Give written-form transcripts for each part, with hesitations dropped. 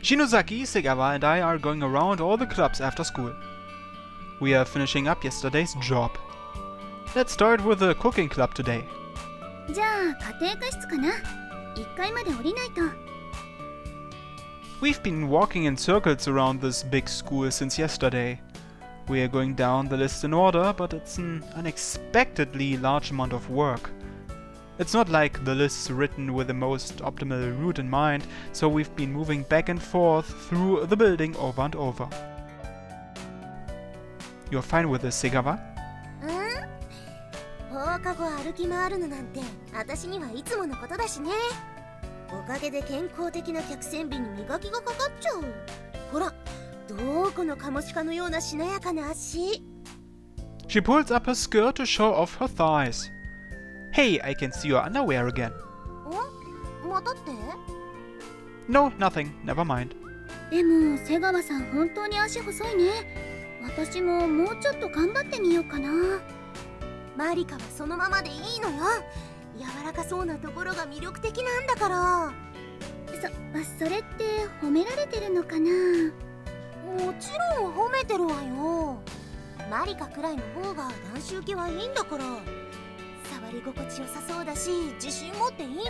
Shinozaki, Segawa and I are going around all the clubs after school. We are finishing up yesterday's job. Let's start with the cooking club today. じゃあ家庭科室かな。1階まで降りないと。We've been walking in circles around this big school since yesterday. We are going down the list in order, but it's an unexpectedly large amount of work. It's not like the lists written with the most optimal route in mind, so we've been moving back and forth through the building over and over. You're fine with this, Segawa? 放課後歩き回るのなんて私にはいつものことだしね。おかげで健康的な客船美に磨きがかかっちゃう。ほら、どこのカモシカのようなしなやかな足。She pulls up her skirt to show off her thighs. Hey, I can see your underwear again. またって？ No, nothing. Never mind. でも瀬川さん本当に足細いね。私ももうちょっと頑張ってみようかな。マリカはそのままでいいのよ。柔らかそうなところが魅力的なんだから。それって褒められてるのかな。もちろん褒めてるわよ。マリカくらいの方が男子受けはいいんだから。触り心地よさそうだし自信持っていいのよ。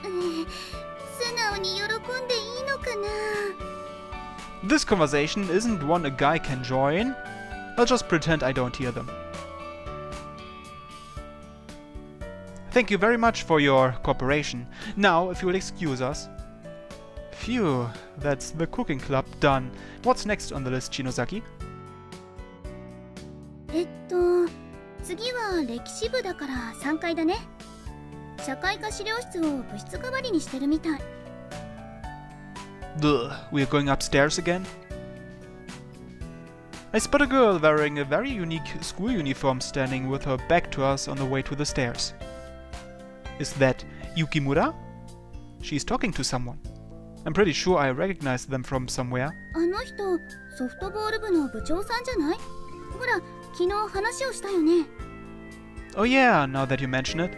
素直に喜んでいいのかな。 This conversation isn't one a guy can join. I'll just pretend I don't hear them. Thank you very much for your cooperation. Now, if you'll excuse us. Phew, that's the cooking club done. What's next on the list, Shinozaki? 次は歴史部だから3階だね。社会科資料室を部室代わりにしてるみたい。Ugh, we're going upstairs again? I spot a girl wearing a very unique school uniform standing with her back to us on the way to the stairs. Is that Yukimura? She's talking to someone. I'm pretty sure I recognize them from somewhere. あの人、ソフトボール部の部長さんじゃない？ほら、昨日話をしたよね。Oh yeah, now that you mention it.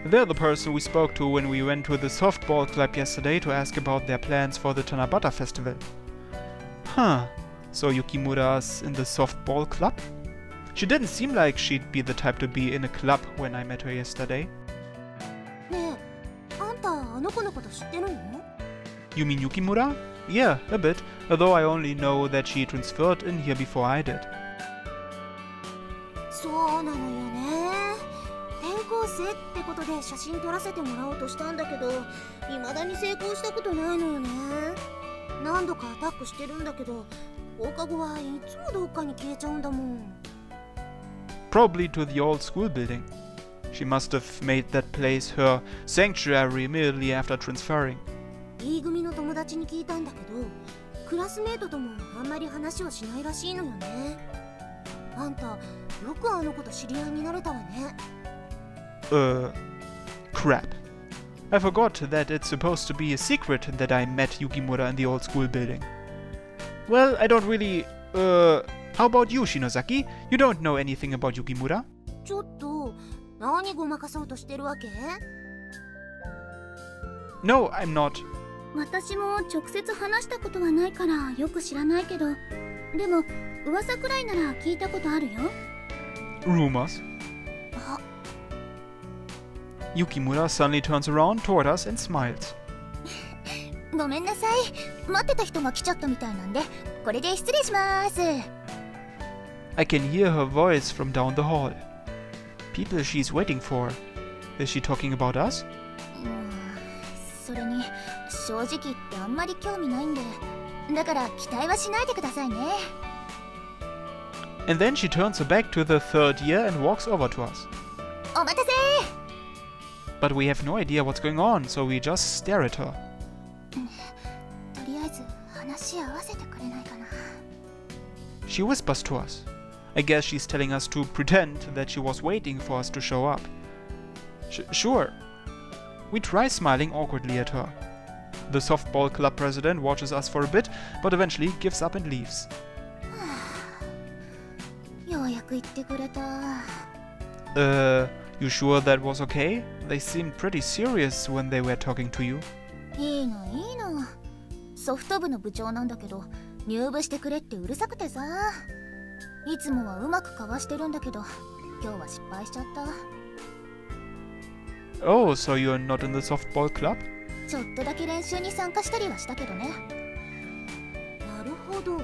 They're the person we spoke to when we went to the softball club yesterday to ask about their plans for the Tanabata festival. Huh, so Yukimura's in the softball club? She didn't seem like she'd be the type to be in a club when I met her yesterday. ねえ、あんたあの子のこと知ってるの？ You mean Yukimura? Yeah, a bit, although I only know that she transferred in here before I did. そうなのよね。転校生ってことで写真撮らせてもらおうとしたんだけど、未だに成功したことないのよね。何度かアタックしてるんだけど、放課後はいつもどっかに消えちゃうんだもん。Probably to the old school building. She must have made that place her sanctuary immediately after transferring. E 組の友達に聞いたんだけど、クラスメートともあんまり話をしないらしいのよね。あんた、よくあの子と知り合いになれたわね。Crap. I forgot that it's supposed to be a secret that I met Yukimura in the old school building. Well, I don't really... how about you, Shinozaki? You don't know anything about Yukimura? ちょっと、何ごまかそうとしてるわけ？ No, I'm not. 私も直接話したことはないからよく知らないけど、でも噂くらいなら聞いたことあるよ。Rumors. Yukimura suddenly turns around toward us and smiles. ごめんなさい。待ってた人が来ちゃったみたいなんで、これで失礼します。I can hear her voice from down the hall. People she's waiting for. Is she talking about us? それに正直言ってあんまり興味ないんで、だから期待はしないでくださいね。And then she turns her back to the third year and walks over to us. お待たせ。 But we have no idea what's going on, so we just stare at her. とりあえず話合わせてくれないかな。 She whispers to us. I guess she's telling us to pretend that she was waiting for us to show up. Sure. We try smiling awkwardly at her. The softball club president watches us for a bit, but eventually gives up and leaves. ようやく言ってくれた。You sure that was okay? They seemed pretty serious when they were talking to you. いいのいいの。ソフト部の部長なんだけど、入部してくれってうるさくてさ。いつもはうまくかわしてるんだけど、今日は失敗しちゃった。Oh, so you're not in the softball club? ちょっとだけ練習に参加したりはしたけどね。なるほど。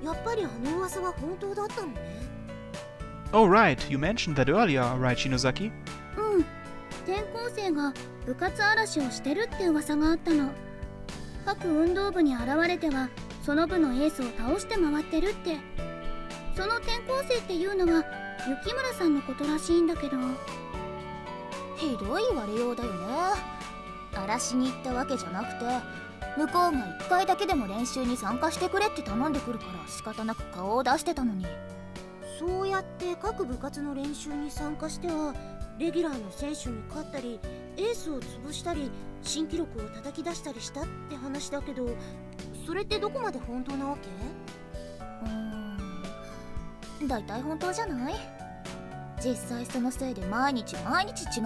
やっぱりあの噂は本当だったのね。Oh right, you mentioned that earlier, right, Shinozaki? うん。転校生が部活嵐をしてるって噂があったの。各運動部に現れてはその部のエースを倒して回ってるって。その転校生っていうのが雪村さんのことらしいんだけど。ひどい言われようだよね。荒らしに行ったわけじゃなくて、向こうが1回だけでも練習に参加してくれって頼んでくるから仕方なく顔を出してたのに。そうやって各部活の練習に参加してはレギュラーの選手に勝ったりエースを潰したり新記録を叩き出したりしたって話だけど、それってどこまで本当なわけ？だいたい本当じゃない？実際そのせいで毎日違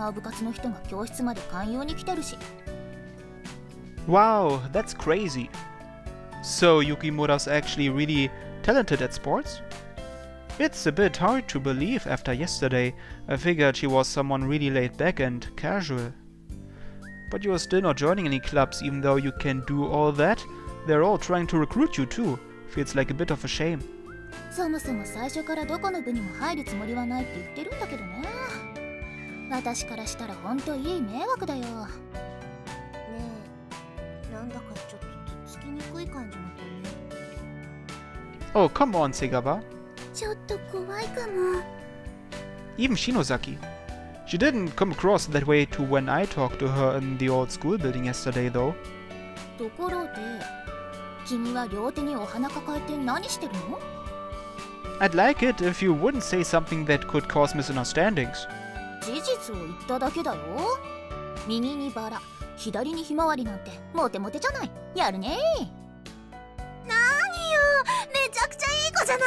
う部活の人が教室まで勧誘に来てるし。 Wow, that's crazy. So Yukimura's actually really talented at sports? It's a bit hard to believe after yesterday. I figured she was someone really laid back and casual. But you're still not joining any clubs even though you can do all that? They're all trying to recruit you too. Feels like a bit of a shame. そもそも最初からどこの部にも入るつもりはないって言ってるんだけどね。私からしたらほんといい迷惑だよ。ねえ、なんだかちょっととっつきにくい感じの子ね。Oh, come on, Segaba. ちょっと怖いかも。 Even Shinozaki. She didn't come across that way too when I talked to her in the old school building yesterday, though. ところで、君は両手にお花抱えて何してるの？ I'd like it if you wouldn't say something that could cause misunderstandings. 事実を言っただけだよ。右にバラ、左にひまわりなんてモテモテじゃない。やるね。なーによ、めちゃくちゃいい子じゃな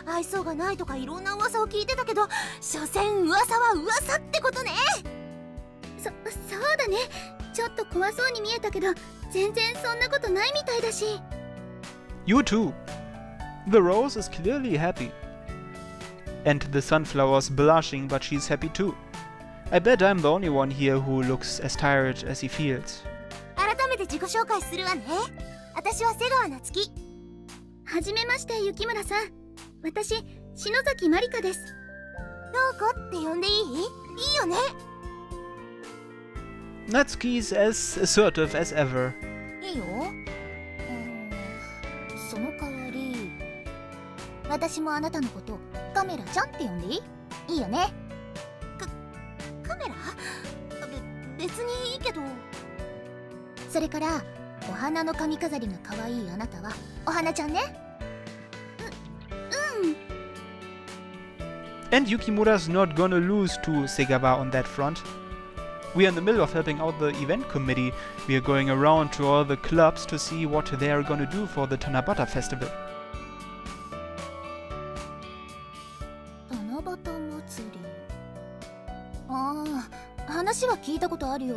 い。愛想がないとかいろんな噂を聞いてたけど、所詮噂は噂ってことね。そうだね。ちょっと怖そうに見えたけど、全然そんなことないみたいだし。 You too. The rose is clearly happy. And the sunflower's blushing, but she's happy too. I bet I'm the only one here who looks as tired as he feels. 改めて自己紹介するわね。私は瀬川夏樹。はじめまして、雪村さん。私、篠崎まりかです。どうこって呼んでいい？いいよね。Natsuki's as assertive as ever. いいよ。その代わり、私もあなたのことカメラちゃんって呼んでいい？いいよね。カメラ？別にいいけど。それからお花の髪飾りが可愛いあなたはお花ちゃんね。And Yukimura's not gonna lose to Segaba on that front. We are in the middle of helping out the event committee. We are going around to all the clubs to see what they are gonna do for the Tanabata festival. 七夕祭り。ああ、話は聞いたことあるよ。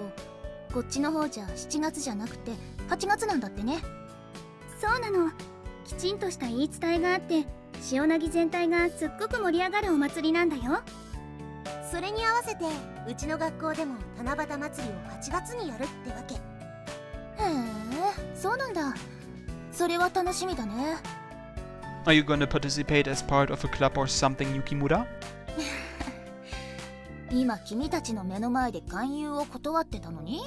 こっちの方じゃ7月じゃなくて8月なんだってね。そうなの。きちんとした言い伝えがあって、塩なぎ全体がすっごく盛り上がるお祭りなんだよ。それに合わせてうちの学校でも七夕祭りを8月にやるってわけ。へえ、そうなんだ。それは楽しみだね。Are you gonna participate as part of a club or something, Yukimura? 今君たちの目の前で勧誘を断ってたのに？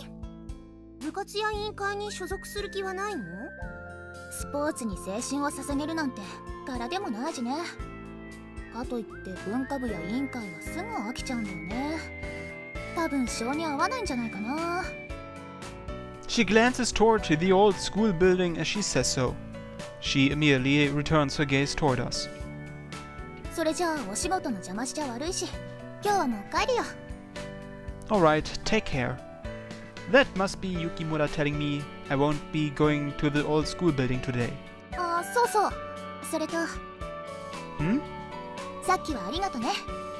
部活や委員会に所属する気はないの？スポーツに青春を捧げるなんて柄でもないしね。かといって文化部や委員会はすぐ飽きちゃうんだよね。多分性に合わないんじゃないかな。 She glances toward the old school building as she says so. She immediately returns her gaze toward us. それじゃあお仕事の邪魔しちゃ悪いし、今日はもう帰るよ。 Alright, take care. That must be Yukimura telling me I won't be going to the old school building today. あ、そうそう。それと、Hmm? さっきはありがとね。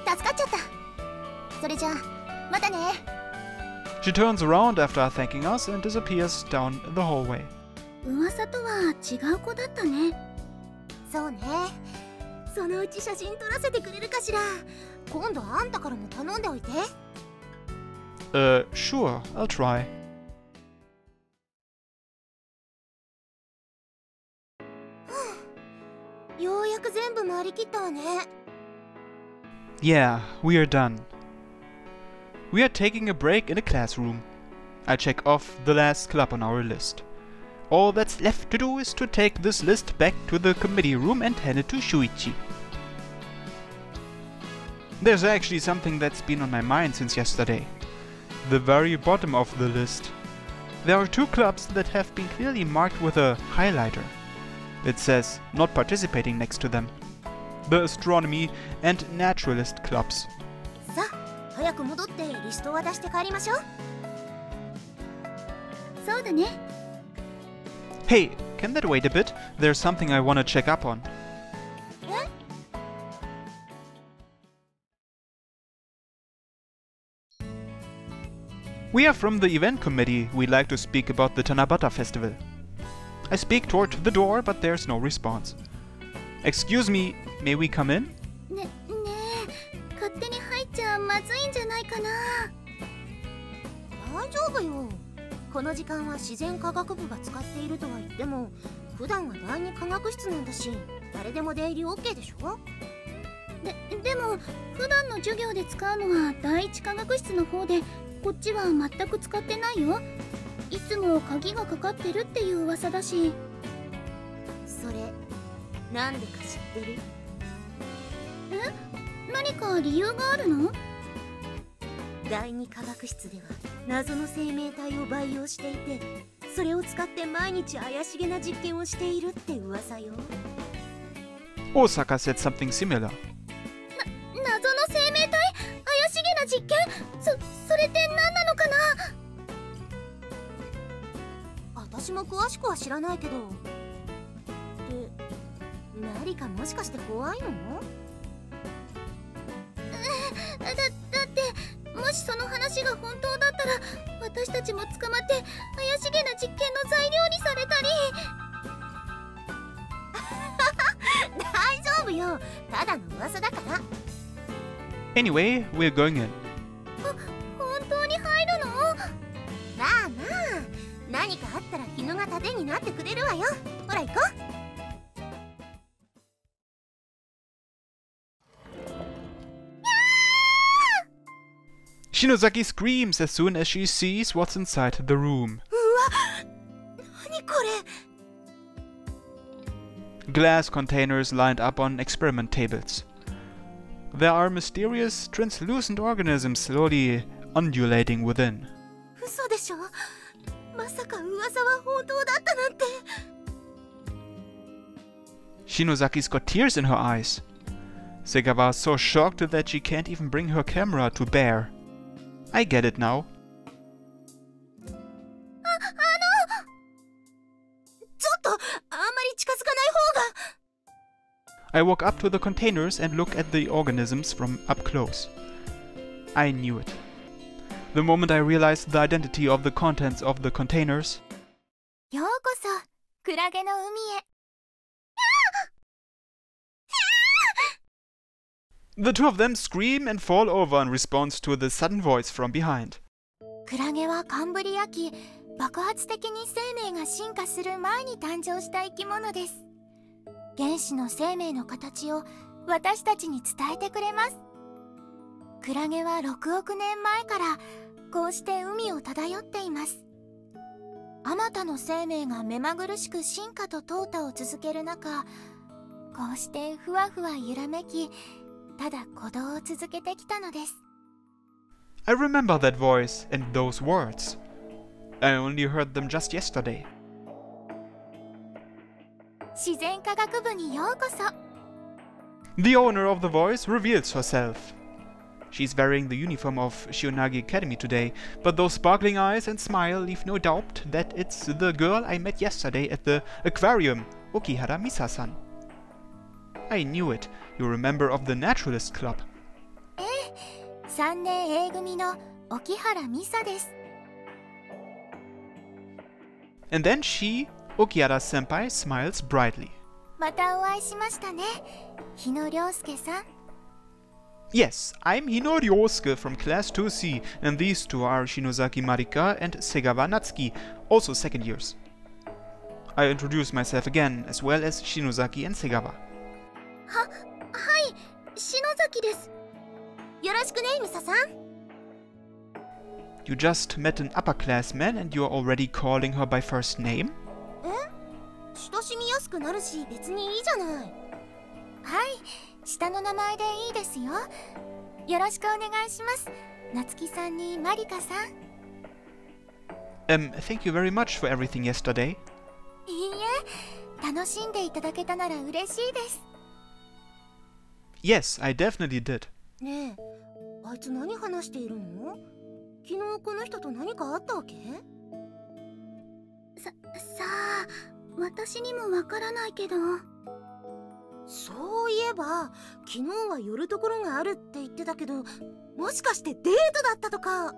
助かっちゃった。それじゃあ、またね。 She turns around after thanking us and disappears down the hallway. 噂とは違う子だったね。そうね。そのうち写真撮らせてくれるかしら。今度あんたからも頼んでおいて。Sure, I'll try. Yeah, we are done. We are taking a break in the classroom. I check off the last club on our list. All that's left to do is to take this list back to the committee room and hand it to Shuichi. There's actually something that's been on my mind since yesterday. The very bottom of the list. There are 2 clubs that have been clearly marked with a highlighter. It says not participating next to them. The Astronomy and Naturalist clubs. さあ、早く戻ってリストを渡して帰りましょう。そうだね。Hey, can that wait a bit? There's something I want to check up on. We are from the event committee. We'd like to speak about the Tanabata festival. I speak toward the door, but there's no response. Excuse me, may we come in? ねえ、勝手に入っちゃまずいんじゃないかな。大丈夫よ。この時間は自然科学部が使っているとは言っても、普段は第二科学室なんだし、誰でも出入り OK でしょ。でも普段の授業で使うのは第一科学室の方で、こっちは全く使ってないよ。いつも鍵がかかってるっていう噂だし。それなんでか知ってる？何か理由があるの？第二科学室では謎の生命体を培養していて、それを使って毎日怪しげな実験をしているって噂よ。Osaka said something similar. 謎の生命体？怪しげな実験？それって何なのかな？私も詳しくは知らないけど。何かもしかして怖いの？だってもしその話が本当だったら、私たちも捕まって怪しげな実験の材料にされたり。大丈夫よ、ただの噂だから。Anyway, we're going in. 本当に入るの？まあまあ、何かあったら絹が盾になってくれるわよ。ほら行こう。Shinozaki screams as soon as she sees what's inside the room. 何これ？ Glass containers lined up on experiment tables. There are mysterious, translucent organisms slowly undulating within. 嘘でしょ？まさか噂は本当だったなんて。Shinozaki's got tears in her eyes. Segawa is so shocked that she can't even bring her camera to bear. I get it now. ちょっとあんまり近づかない方が。I walk up to the containers and look at the organisms from up close. I knew it. The moment I realized the identity of the contents of the containers. ようこそクラゲの海へ。The 2 of them scream and fall over in response to the sudden voice from behind. クラゲはカンブリア紀、爆発的に生命が進化する前に誕生した生き物です。原始の生命の形を私たちに伝えてくれます。クラゲは6億年前からこうして海を漂っています。あまたの生命が目まぐるしく進化と淘汰を続ける中、こうしてふわふわ揺らめき、ただ鼓動を続けてきたのです。I remember that voice and those words. I only heard them just yesterday. 自然科学部にようこそ。The owner of the voice reveals herself. She's wearing the uniform of Shionagi Academy today, but those sparkling eyes and smile leave no doubt that it's the girl I met yesterday at the aquarium, Okihara Misa-san. I knew it. You're a member of the Naturalist Club. ええ、3年 A 組の沖原美沙です。And then she Okihara-senpai smiles brightly. またお会いしましたね、日野亮介さん。 Yes, I'm Hino Ryosuke from Class 2C, and these two are Shinozaki Marika and Segawa Natsuki, also second years. I introduce myself again, as well as Shinozaki and Segawa. はい、篠崎です。よろしくね、ミサさん。 You just met an upperclassman and you're already calling her by first name? 親しみやすくなるし、別にいいじゃない。はい、下の名前でいいですよ。よろしくお願いします。夏希さんにマリカさん。Thank you very much for everything yesterday. いいえ、楽しんでいただけたなら嬉しいです。 Yes, I definitely did. ねえ、あいつ何話しているの？昨日この人と何かあったわけ？さあ、私にもわからないけど。そういえば、昨日は寄るところがあるって言ってたけど、もしかしてデートだったとか？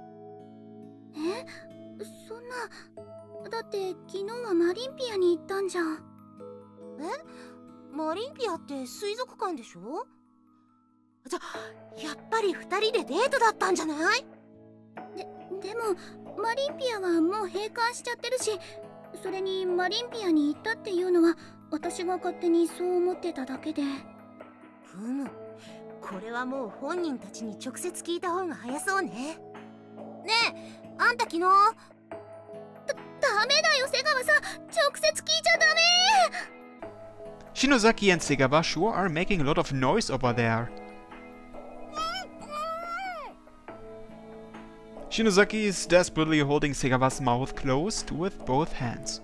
そんな。だって昨日はマリンピアに行ったんじゃん。マリンピアって水族館でしょ？じゃ、やっぱり2人でデートだったんじゃない？でもマリンピアはもう閉館しちゃってるし、それにマリンピアに行ったっていうのは私が勝手にそう思ってただけで。ふむ、これはもう本人たちに直接聞いた方が早そうね。ねえ、あんた昨日。ダメだよ、瀬川さん、直接聞いちゃダメ。 Shinozaki and Segawa sure are making a lot of noise over there. Shinozaki is desperately holding Segawa's mouth closed with both hands.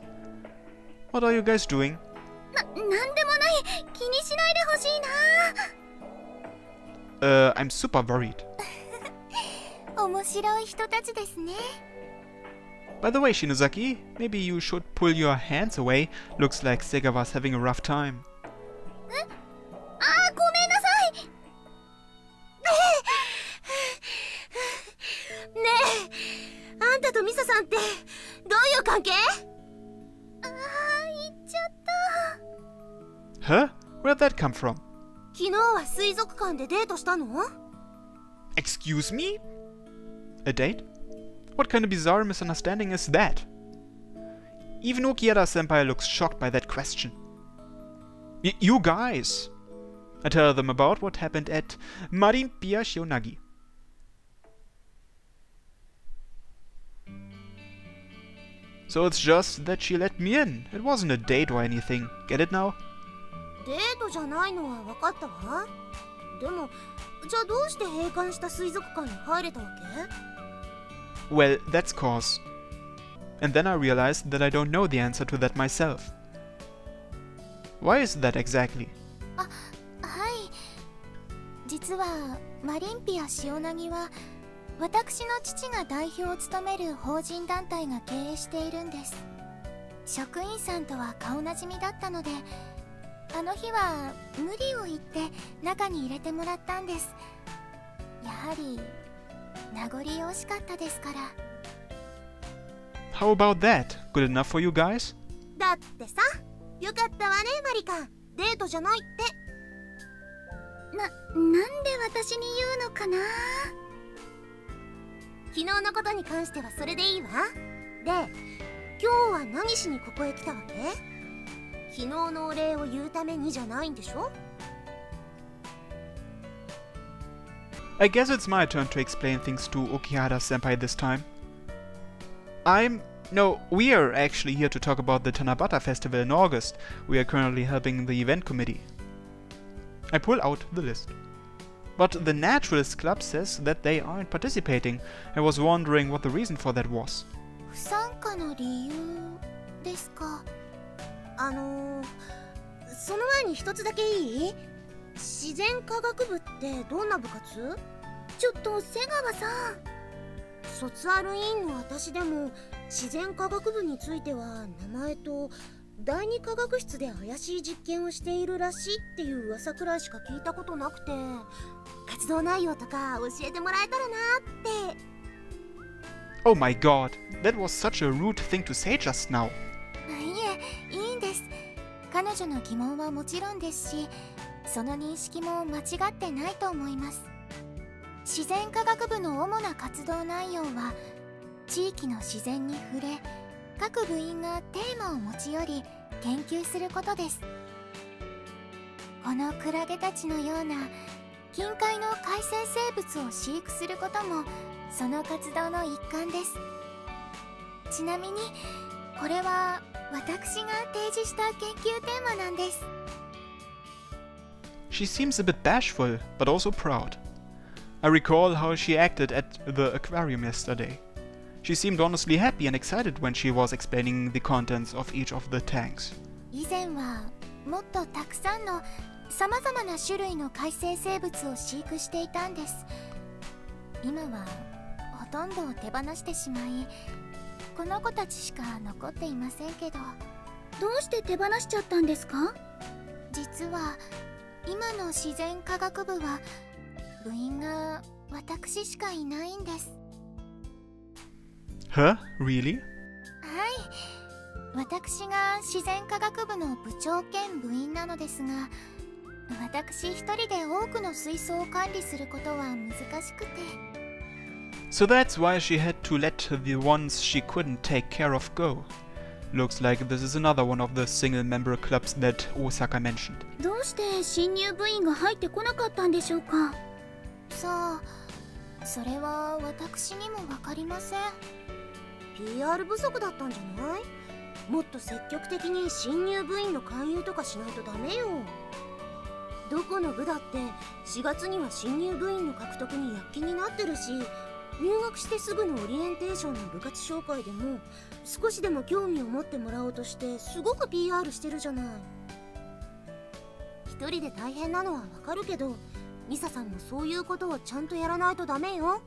What are you guys doing? なんでもない、気にしないでほしいな。I'm super worried. 面白い人たちですね。 By the way, Shinozaki, maybe you should pull your hands away. Looks like Segawa's having a rough time. ごめんなさい。ねえ、あんたとミサさんってどういう関係？言っちゃった。 Huh? Where'd that come from? 昨日は水族館でデートしたの？ Excuse me? A date? What kind of bizarre misunderstanding is that? Even Okihara-senpai looks shocked by that question. You guys! I tell them about what happened at Marimpia Shionagi. So it's just that she let me in. It wasn't a date or anything. Get it now? デートじゃないのは分かったわ。でも、じゃあどうして閉館した水族館に入れたわけ？ Well, that's cause. And then I realized that I don't know the answer to that myself. Why is that exactly? はい。実はマリンピアシオナギは私の父が代表を務める法人団体が経営しているんです。職員さんとは顔なじみだったので、あの日は無理を言って中に入れてもらったんです。やはり名残惜しかったですから。 How about that? Good enough for you guys? だってさ、よかったわねマリカ、デートじゃないって。なんで私に言うのかな。昨日のことに関してはそれでいいわ。で、今日は何しにここへ来たわけ？昨日のお礼を言うためにじゃないんでしょ？ I guess it's my turn to explain things to Okihara-senpai this time. We are actually here to talk about the Tanabata festival in August. We are currently helping the event committee. I pull out the list. But the Naturalist Club says that they aren't participating. I was wondering what the reason for that was. 不参加の理由ですか？その前に一つだけいい？自然科学部ってどんな部活？ちょっと瀬川さん。卒アル委員の私でも自然科学部については名前と第二科学室で怪しい実験をしているらしいっていう噂くらいしか聞いたことなくて、活動内容とか教えてもらえたらなって。 Oh my god, that was such a rude thing to say just now. いえ、彼女の疑問はもちろんですし、その認識も間違ってないと思います。自然科学部の主な活動内容は、地域の自然に触れ、各部員がテーマを持ち寄り研究することです。このクラゲたちのような近海の海生生物を飼育することもその活動の一環です。ちなみにこれは私が提示した研究テーマなんです。 She seems a bit bashful, but also proud. I recall how she acted at the aquarium yesterday. She seemed honestly happy and excited when she was explaining the contents of each of the tanks. 以前はもっとたくさんのさまざまな種類の海生生物を飼育していたんです。今はほとんどを手放してしまい、この子たちしか残っていませんけど。どうして手放しちゃったんですか？実は今の自然科学部は部員が私しかいないんです。Huh? Really? はい、私が自然科学部の部長兼部員なのですが、私一人で多くの水槽を管理することは難しくて。So that's why she had to let the ones she couldn't take care of go. Looks like this is another one of the single-member clubs that Osaka mentioned. どうして新入部員が入ってこなかったんでしょうか？さあ、それは私にも分かりません。 PR 不足だったんじゃない？もっと積極的に新入部員の勧誘とかしないとダメよ。どこの部だって4月には新入部員の獲得に躍起になってるし、入学してすぐのオリエンテーションの部活紹介でも少しでも興味を持ってもらおうとしてすごく PR してるじゃない。一人で大変なのはわかるけど、ミサさんもそういうことをちゃんとやらないとダメよ。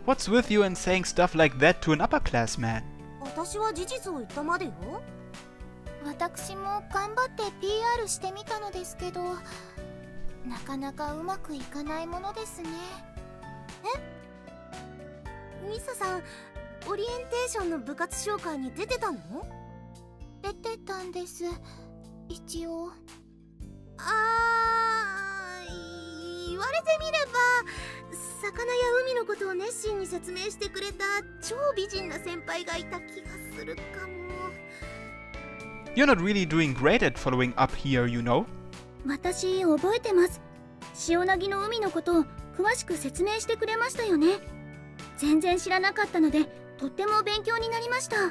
What's with you and saying stuff like that to an upperclassman? 私は事実を言ったまでよ。私も頑張って PR してみたのですけど、なかなかうまくいかないものですね。ミサさん、オリエンテーションの部活紹介に出てたの？出てたんです、一応。言われてみれば魚や海のことを熱心に説明してくれた超美人な先輩がいた気がするかも。 You're not really doing great at following up here, you know? 私覚えてます。塩なぎの海のことを詳しく説明してくれましたよね。全然知らなかったのでとっても勉強になりました。あり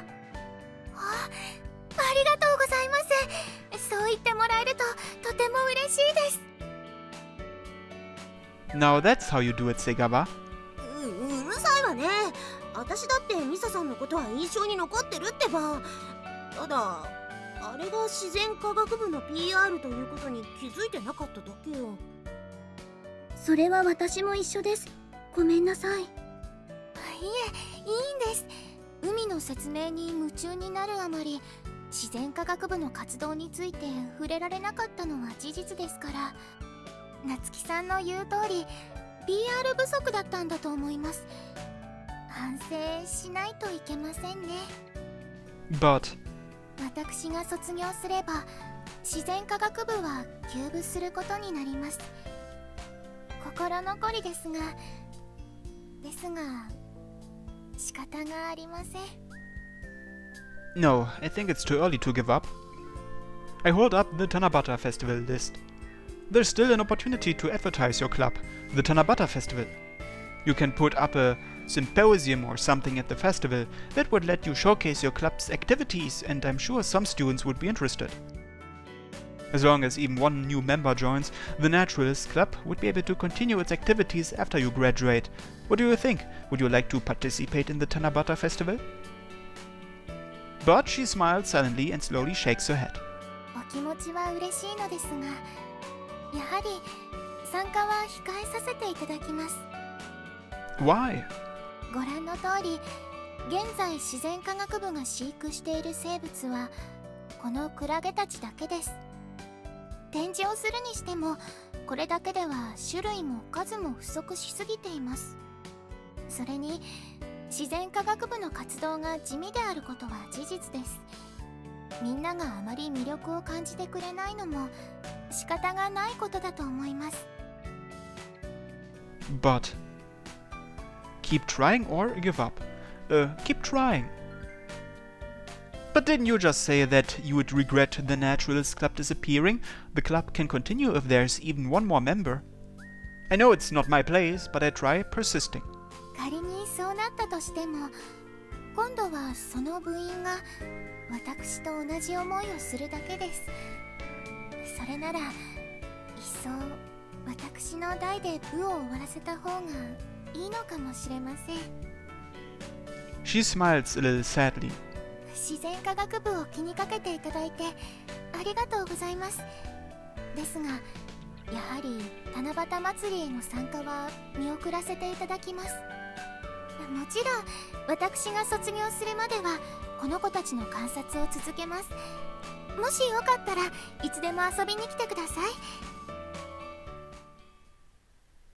がとうございます。そう言ってもらえるととても嬉しいです。 Now that's how you do it, Segawa. うるさいわね。私だってミサさんのことは印象に残ってるってば。ただあれが自然科学部の PR ということに気づいてなかっただけよ。それは私も一緒です。ごめんなさい。いえ、いいんです。海の説明に夢中になるあまり、自然科学部の活動について触れられなかったのは事実ですから、夏希さんの言う通り PR 不足だったんだと思います。反省しないといけませんね。 But 私が卒業すれば自然科学部は休部することになります。心残りですが仕方がありません。 no, I think it's too early to give up. I hold up the Tanabata Festival list. There's still an opportunity to advertise your club, the Tanabata Festival. You can put up a symposium or something at the festival that would let you showcase your club's activities, and I'm sure some students would be interested. As long as even one new member joins, the Naturalist Club would be able to continue its activities after you graduate. What do you think? Would you like to participate in the Tanabata Festival? But she smiles silently and slowly shakes her head. お気持ちは嬉しいのですが、やはり参加は控えさせていただきます。 Why? ご覧の通り、現在自然科学部が飼育している生物はこのクラゲたちだけです。展示をするにしてもこれだけでは種類も数も不足しすぎています。それに自然科学部の活動が地味であることは事実です。みんながあまり魅力を感じてくれないのも仕方がないことだと思います。 But keep trying or give up? Keep trying. But didn't you just say that you would regret the Naturalist Club disappearing? The club can continue if there's even one more member. I know it's not my place, but I try persisting. 仮にそうなったとしても、今度はその部員が私と同じ思いをするだけです。それならいっそ私の代で部を終わらせた方がいいのかもしれません。 She smiles a little sadly. 自然科学部を気にかけていただいてありがとうございます。ですが、やはり七夕祭りへの参加は見送らせていただきます。もちろん私が卒業するまではこの子たちの観察を続けます。もしよかったらいつでも遊びに来てください。